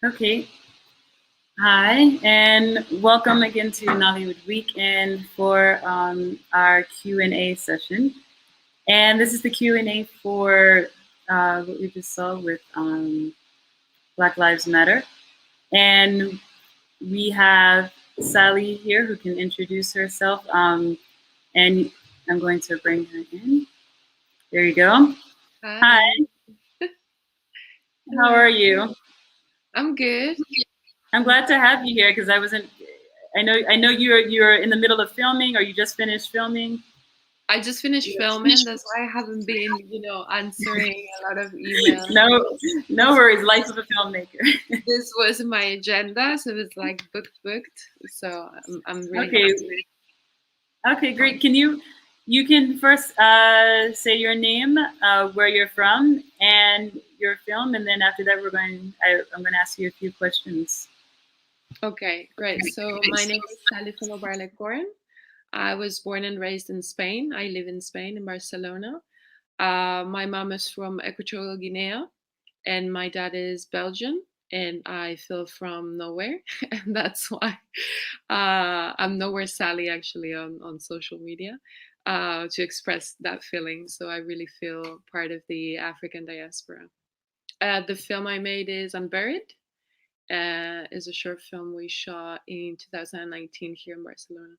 Okay. Hi, and welcome again to Nollywood Weekend for our Q&A session. And this is the Q&A for what we just saw with Black Lives Matter. And we have Sally here who can introduce herself. And I'm going to bring her in. There you go. Hi, Hi. how Hello. are you? I'm good. I'm glad to have you here because I wasn't. I know you're in the middle of filming, or you just finished filming. I just finished filming. That's why I haven't been, answering a lot of emails. No, no This worries. Life of a filmmaker. this was my agenda, so it's like booked. So I'm really Okay, happy. okay, great. You can first say your name, where you're from, and your film, and then after that I'm going to ask you a few questions. Okay, great. So my name is Sally Colorblind. I was born and raised in Spain. I live in Spain, in Barcelona. My mom is from Equatorial Guinea, and my dad is Belgian, and I feel from nowhere, and that's why I'm nowhere Sally actually on social media to express that feeling. So I really feel part of the African diaspora. The film I made is Unburied. Is a short film we shot in 2019 here in Barcelona.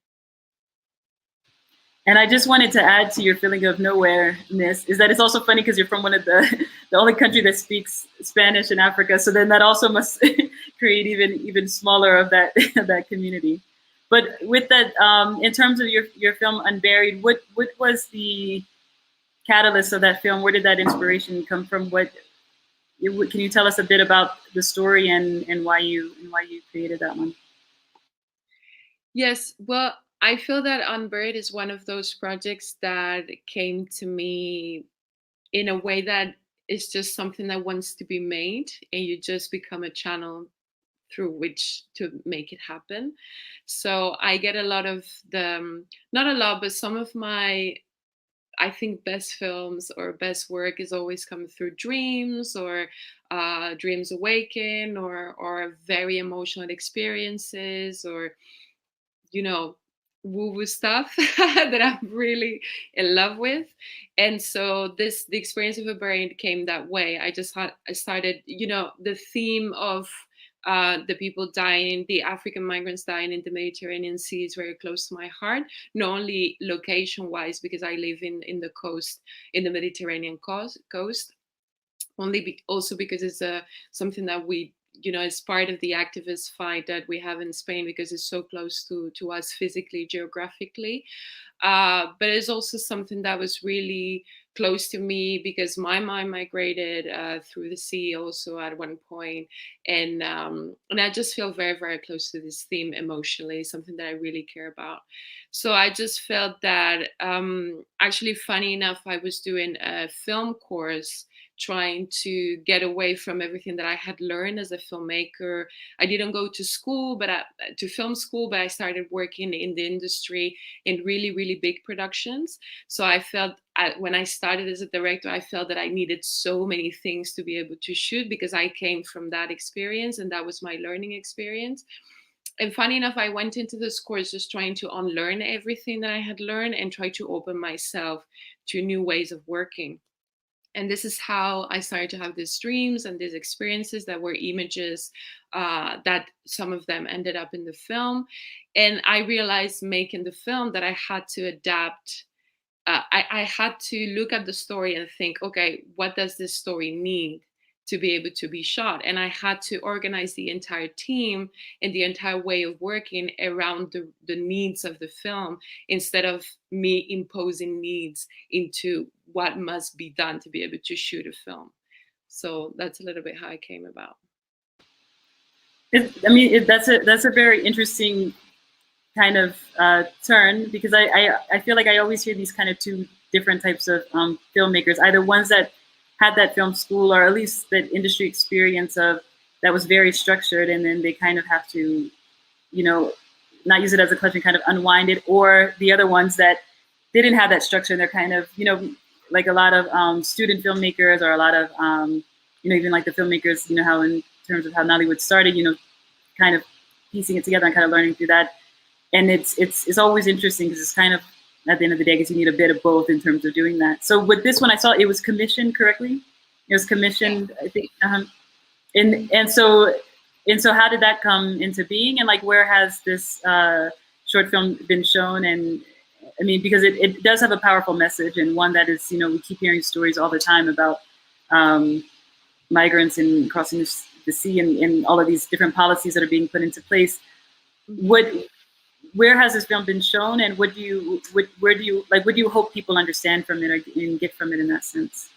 And I just wanted to add to your feeling of nowhereness is that it's also funny because you're from one of the only country that speaks Spanish in Africa. So then that also must create even smaller of that of that community. But with that, in terms of your film Unburied, what was the catalyst of that film? Where did that inspiration come from? Can you tell us a bit about the story and why you created that one? Yes, well, I feel that Unburied is one of those projects that came to me in a way that is just something that wants to be made, and you just become a channel through which to make it happen. So I get a lot of not a lot, but some of my, I think, best films or best work is always come through dreams or dreams awaken or very emotional experiences or you know, woo woo stuff that I'm really in love with. And so the experience of a brain came that way. I started, the theme of the people dying, the African migrants dying in the Mediterranean Sea is very close to my heart, not only location wise, because I live in the coast, in the Mediterranean coast, also because it's something that we, is part of the activist fight that we have in Spain because it's so close to us physically, geographically. But it's also something that was really close to me because my mom migrated through the sea also at one point, and I just feel very very close to this theme emotionally, something that I really care about. So I just felt that actually, funny enough, I was doing a film course trying to get away from everything that I had learned as a filmmaker. I didn't go to school, to film school, but I started working in the industry in really, really big productions. So I felt when I started as a director, I felt that I needed so many things to be able to shoot because I came from that experience and that was my learning experience. And funny enough, I went into this course just trying to unlearn everything that I had learned and try to open myself to new ways of working. And this is how I started to have these dreams and these experiences that were images that some of them ended up in the film. And I realized making the film that I had to adapt. I had to look at the story and think, okay, what does this story need to be able to be shot? And I had to organize the entire team and the entire way of working around the needs of the film instead of me imposing needs into what must be done to be able to shoot a film. So that's a little bit how it came about. That's a very interesting kind of turn because I feel like I always hear these kind of two different types of filmmakers, either ones that had that film school or at least that industry experience of that was very structured, and then they kind of have to, you know, not use it as a clutch and kind of unwind it, or the other ones that didn't have that structure and they're kind of, like a lot of student filmmakers or a lot of, even like the filmmakers, how in terms of how Nollywood started, kind of piecing it together and kind of learning through that. And it's always interesting because it's kind of, at the end of the day, I guess you need a bit of both in terms of doing that. So with this one, I saw it was commissioned correctly. It was commissioned, I think. And so how did that come into being? And like, where has this short film been shown? And I mean, because it does have a powerful message, and one that is, we keep hearing stories all the time about migrants and crossing the sea, and all of these different policies that are being put into place. Where has this film been shown, and what do you hope people understand from it and get from it in that sense?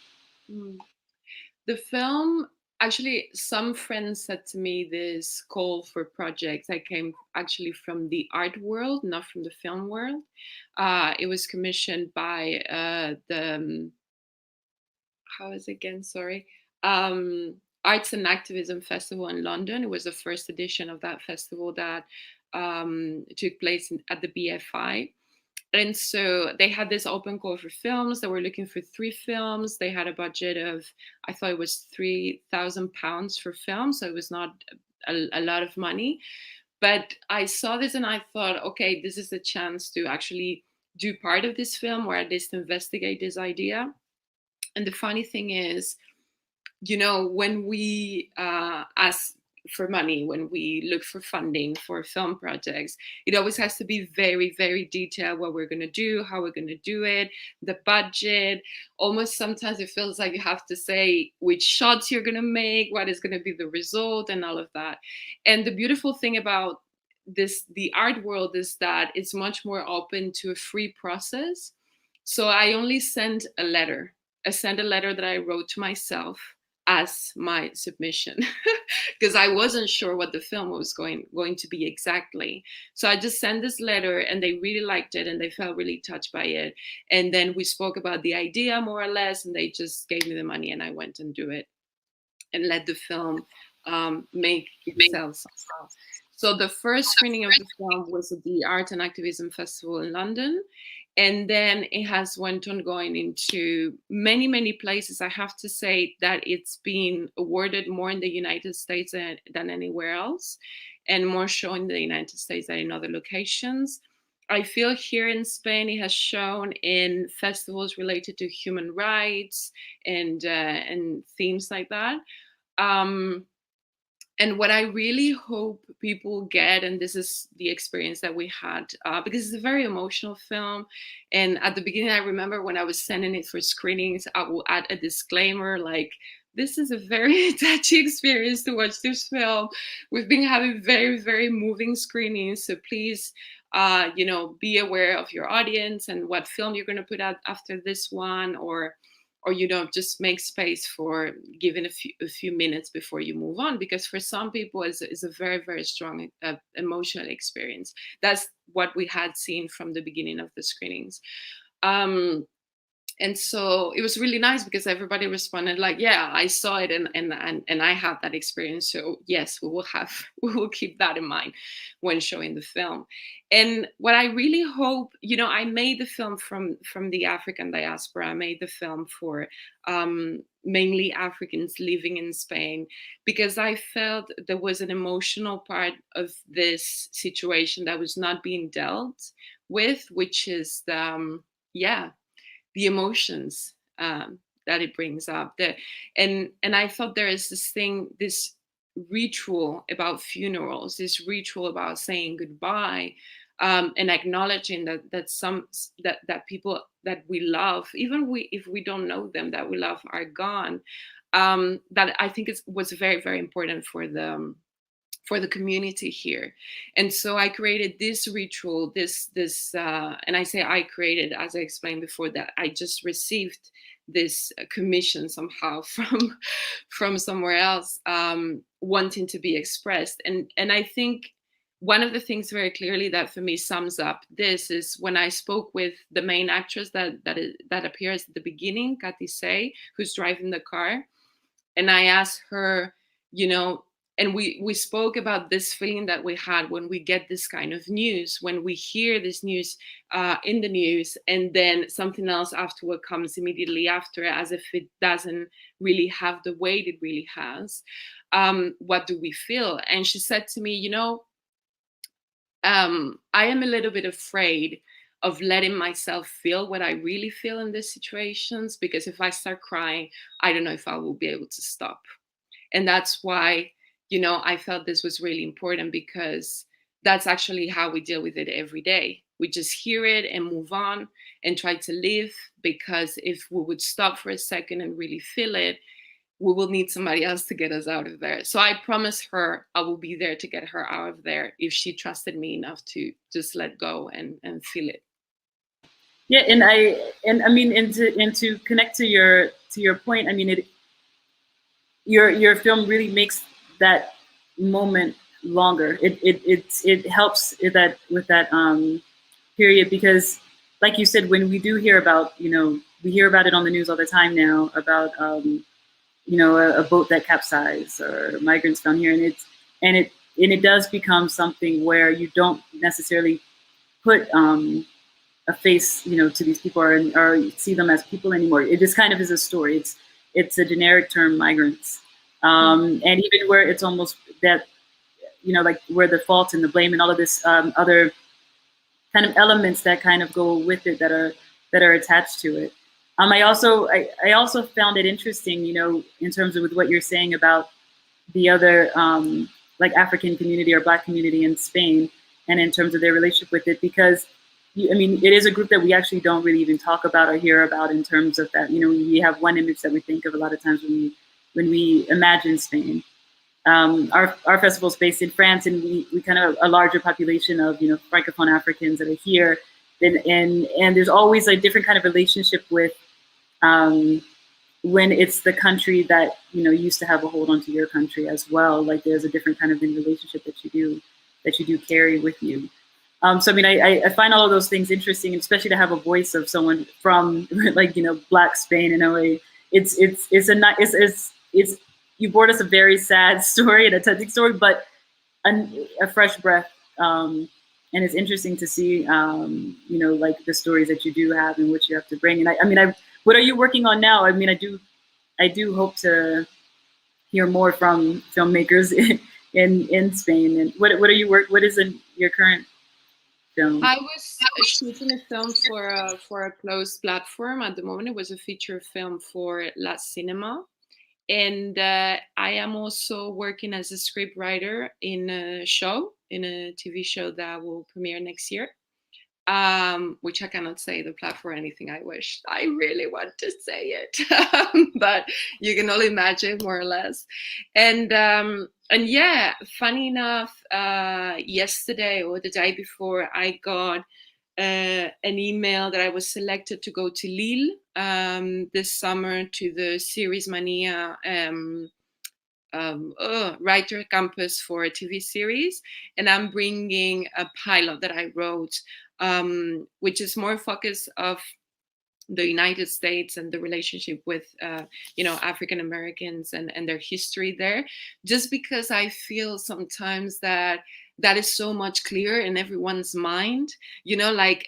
The film, actually, some friends said to me this call for projects that came actually from the art world, not from the film world. It was commissioned by how is it again? Sorry. Arts and Activism Festival in London. It was the first edition of that festival that took place at the BFI. And so they had this open call for films. They were looking for 3 films. They had a budget of, I thought it was £3,000 for films. So it was not a lot of money. But I saw this and I thought, okay, this is a chance to actually do part of this film, or at least investigate this idea. And the funny thing is, when we ask for money, when we look for funding for film projects, it always has to be very, very detailed what we're going to do, how we're going to do it, the budget. Almost sometimes it feels like you have to say which shots you're going to make, what is going to be the result, and all of that. And the beautiful thing about the art world is that it's much more open to a free process. So I only sent a letter. I sent a letter that I wrote to myself as my submission because I wasn't sure what the film was going to be exactly. So I just sent this letter, and they really liked it and they felt really touched by it. And then we spoke about the idea more or less, and they just gave me the money, and I went and do it and let the film make itself. So the first screening of the film was at the Art and Activism Festival in London. And then it has went on going into many, many places. I have to say that it's been awarded more in the United States than anywhere else, and more shown in the United States than in other locations. I feel here in Spain, it has shown in festivals related to human rights and themes like that. And what I really hope people get, and this is the experience that we had, because it's a very emotional film. And at the beginning, I remember when I was sending it for screenings, I will add a disclaimer like, this is a very touchy experience to watch this film. We've been having very, very moving screenings. So please, be aware of your audience and what film you're going to put out after this one, or just make space for giving a few minutes before you move on, because for some people it's a very, very strong emotional experience. That's what we had seen from the beginning of the screenings. And so it was really nice because everybody responded like, yeah, I saw it and I had that experience. So yes, we will keep that in mind when showing the film. And what I really hope, I made the film from the African diaspora. I made the film for mainly Africans living in Spain, because I felt there was an emotional part of this situation that was not being dealt with, which is the emotions that it brings up. And I thought there is this ritual about funerals, this ritual about saying goodbye, and acknowledging that people that we love, even if we don't know them, that we love, are gone. That I think was very, very important for the community here. And so I created this ritual, and I say I created, as I explained before, that I just received this commission somehow from somewhere else, wanting to be expressed. And I think one of the things very clearly that for me sums up this is when I spoke with the main actress that appears at the beginning, Katy Say, who's driving the car. And I asked her, and we spoke about this feeling that we had when we get this kind of news, when we hear this news in the news, and then something else afterward comes immediately after, as if it doesn't really have the weight it really has. What do we feel? And she said to me, I am a little bit afraid of letting myself feel what I really feel in these situations, because if I start crying, I don't know if I will be able to stop. And that's why, I felt this was really important, because that's actually how we deal with it every day. We just hear it and move on and try to live, because if we would stop for a second and really feel it, we will need somebody else to get us out of there. So I promised her I will be there to get her out of there if she trusted me enough to just let go and feel it. Yeah, and I mean, and to connect to your point, I mean, your film really makes that moment longer. It helps that with that period, because, like you said, when we do hear about, we hear about it on the news all the time now about a boat that capsized or migrants found here, and it does become something where you don't necessarily put a face, to these people, or see them as people anymore. It just kind of is a story. It's a generic term, migrants, and even where it's almost that, like where the fault and the blame and all of this other kind of elements that kind of go with it that are attached to it. I also found it interesting, in terms of with what you're saying about the other like African community or Black community in Spain, and in terms of their relationship with it, because I mean, it is a group that we actually don't really even talk about or hear about, in terms of that. We have one image that we think of a lot of times when we imagine Spain. Our festival is based in France, and we kind of a larger population of francophone Africans that are here, and there's always a different kind of relationship with when it's the country that used to have a hold onto your country as well. Like, there's a different kind of relationship that you do carry with you. So I mean, I find all of those things interesting, and especially to have a voice of someone from like Black Spain in a way. It's you brought us a very sad story and a touching story, but a fresh breath. And it's interesting to see, like the stories that you do have and what you have to bring. And I mean, what are you working on now? I mean, I do hope to hear more from filmmakers in Spain. And what are you what is your current film? I was shooting a film for a closed platform at the moment. It was a feature film for La Cinema, and I am also working as a script writer in a TV show that will premiere next year. Which I cannot say the platform or anything. I wish I really want to say it, but you can only imagine, more or less. And yeah, funny enough, yesterday or the day before, I got an email that I was selected to go to Lille this summer to the Series Mania writer campus for a TV series, and I'm bringing a pilot that I wrote, which is more focus of the United States and the relationship with African Americans and their history there, just because I feel sometimes that is so much clearer in everyone's mind, like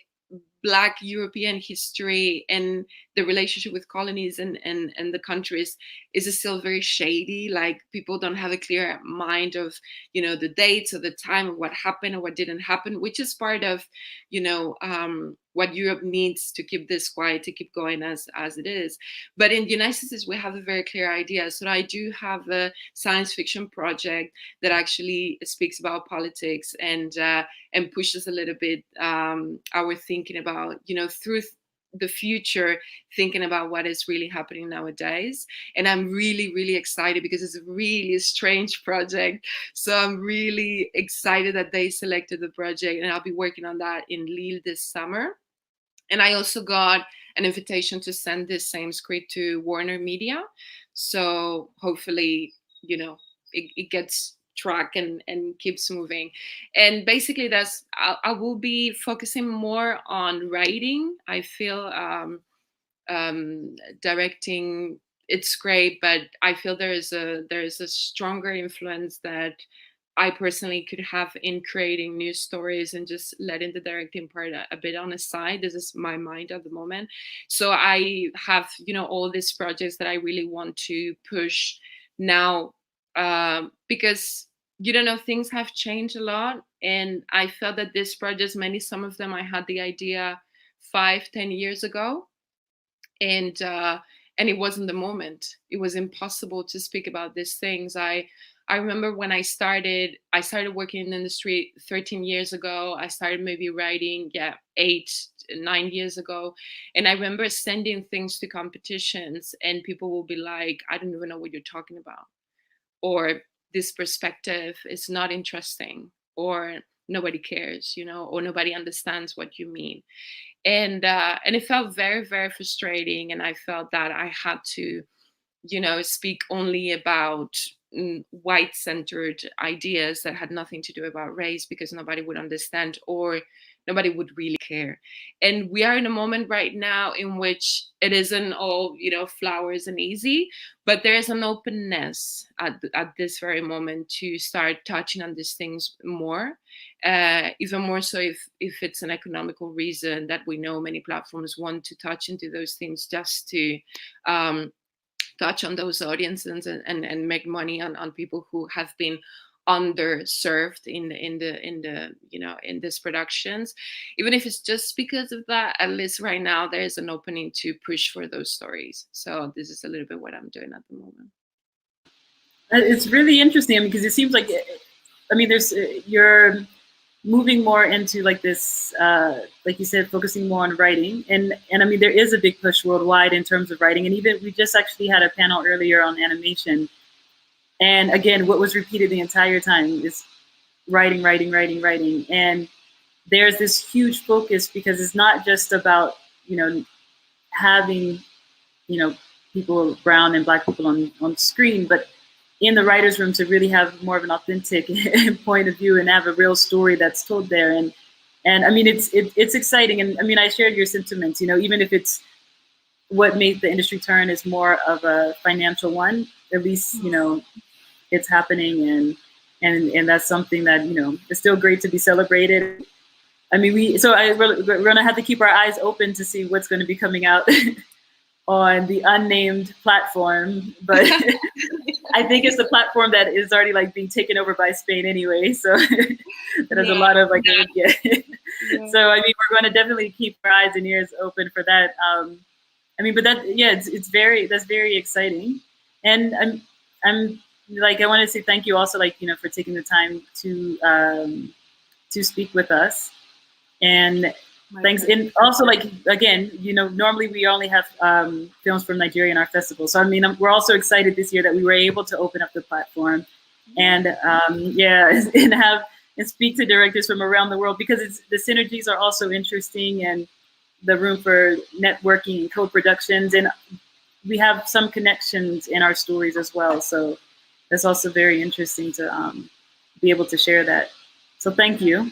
Black European history and the relationship with colonies and the countries is still very shady. Like, people don't have a clear mind of, the dates or the time of what happened or what didn't happen, which is part of, what Europe needs to keep this quiet, to keep going as it is. But in the United States, we have a very clear idea. So I do have a science fiction project that actually speaks about politics and pushes a little bit our thinking about, through the future, thinking about what is really happening nowadays. And I'm really, really excited, because it's a really strange project. So I'm really excited that they selected the project, and I'll be working on that in Lille this summer. And I also got an invitation to send this same script to Warner Media. So hopefully, it gets track and keeps moving. And basically, I will be focusing more on writing. I feel directing it's great, but I feel there is a stronger influence that I personally could have in creating new stories and just letting the directing part a bit on the side. This is my mind at the moment. So I have, all these projects that I really want to push now, because you don't know, things have changed a lot. And I felt that these projects, some of them I had the idea 5, 10 years ago, and it wasn't the moment. It was impossible to speak about these things. I remember when I started working in the industry 13 years ago. I started maybe writing, 8, 9 years ago. And I remember sending things to competitions and people will be like, I don't even know what you're talking about. Or this perspective is not interesting, or nobody cares, or nobody understands what you mean. And it felt very, very frustrating. And I felt that I had to, speak only about white-centered ideas that had nothing to do about race, because nobody would understand or nobody would really care. And we are in a moment right now in which it isn't all, flowers and easy, but there is an openness at this very moment to start touching on these things more, even more so if it's an economical reason that we know many platforms want to touch into those things just to touch on those audiences and make money on people who have been underserved in these productions. Even if it's just because of that, at least right now there's an opening to push for those stories. So this is a little bit what I'm doing at the moment. It's really interesting, because it seems like, there's you're moving more into like this, like you said, focusing more on writing, and there is a big push worldwide in terms of writing, and even we just actually had a panel earlier on animation, and again, what was repeated the entire time is writing, writing, writing, writing, and there's this huge focus because it's not just about having people, brown and Black people on screen, but in the writer's room to really have more of an authentic point of view and have a real story that's told there. And it's exciting. And I shared your sentiments, even if it's what made the industry turn is more of a financial one, at least, it's happening. And that's something that, it's still great to be celebrated. We're going to have to keep our eyes open to see what's going to be coming out on the unnamed platform, but I think it's the platform that is already like being taken over by Spain anyway. So there's a lot of yeah. So we're going to definitely keep our eyes and ears open for that. But that's very exciting, and I'm like, I want to say thank you also, for taking the time to speak with us. And thanks. And also, again, normally we only have films from Nigeria in our festival. So, we're also excited this year that we were able to open up the platform and and speak to directors from around the world, because the synergies are also interesting, and the room for networking and co-productions. And we have some connections in our stories as well. So that's also very interesting to be able to share that. So thank you.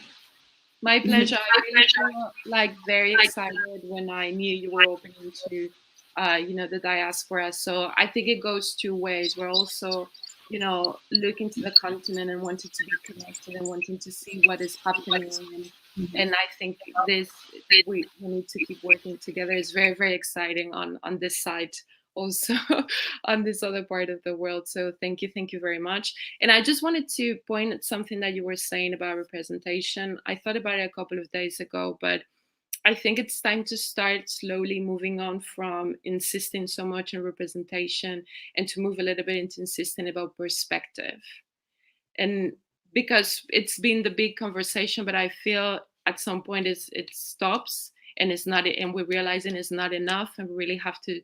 My pleasure. I really feel very excited when I knew you were opening to, the diaspora. So I think it goes two ways. We're also, looking to the continent and wanting to be connected and wanting to see what is happening. And I think we need to keep working together. It's very, very exciting on this side, also on this other part of the world. So thank you very much. And I just wanted to point at something that you were saying about representation. I thought about it a couple of days ago, but I think it's time to start slowly moving on from insisting so much on representation and to move a little bit into insisting about perspective. And because it's been the big conversation, but I feel at some point it stops, and it's not, and we're realizing it's not enough, and we really have to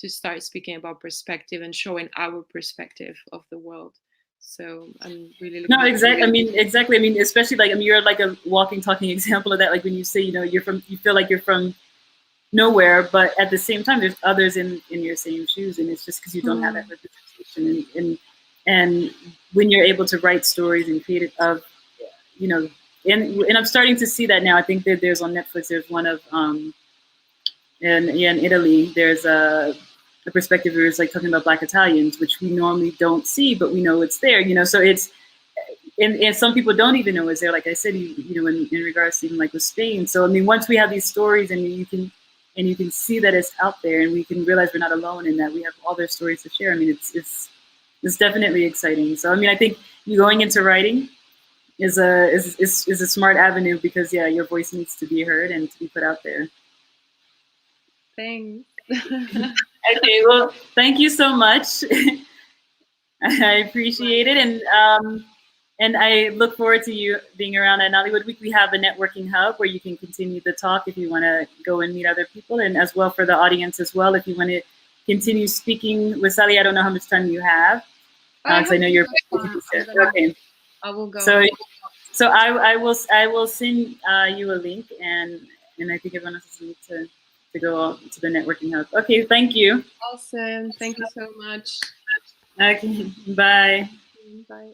start speaking about perspective and showing our perspective of the world. So I'm really looking exactly. Especially you're like a walking, talking example of that. Like when you say, you feel like you're from nowhere, but at the same time, there's others in your same shoes, and it's just because you don't have that representation. And when you're able to write stories and create it and I'm starting to see that now. I think that there's on Netflix, there's one of in Italy, there's a a perspective where it's like talking about Black Italians, which we normally don't see, but we know it's there, you know. So it's, and some people don't even know it's there. Like I said, you know, in regards to even like with Spain. So I mean, once we have these stories and you can see that it's out there, and we can realize we're not alone in that. We have all their stories to share. I mean, it's definitely exciting. So I mean, I think you going into writing is a smart avenue, because yeah, your voice needs to be heard and to be put out there. Thanks. Okay, well, thank you so much. I appreciate it, and I look forward to you being around at Nollywood Week. We have a networking hub where you can continue the talk if you want to go and meet other people, and as well for the audience as well, if you want to continue speaking with Sally. I don't know how much time you have, because I know you're okay. I will go. So I will send you a link, and I think everyone else needs to go to the networking hub. Okay, thank you. Awesome. Thank you so much. Okay, bye. Bye.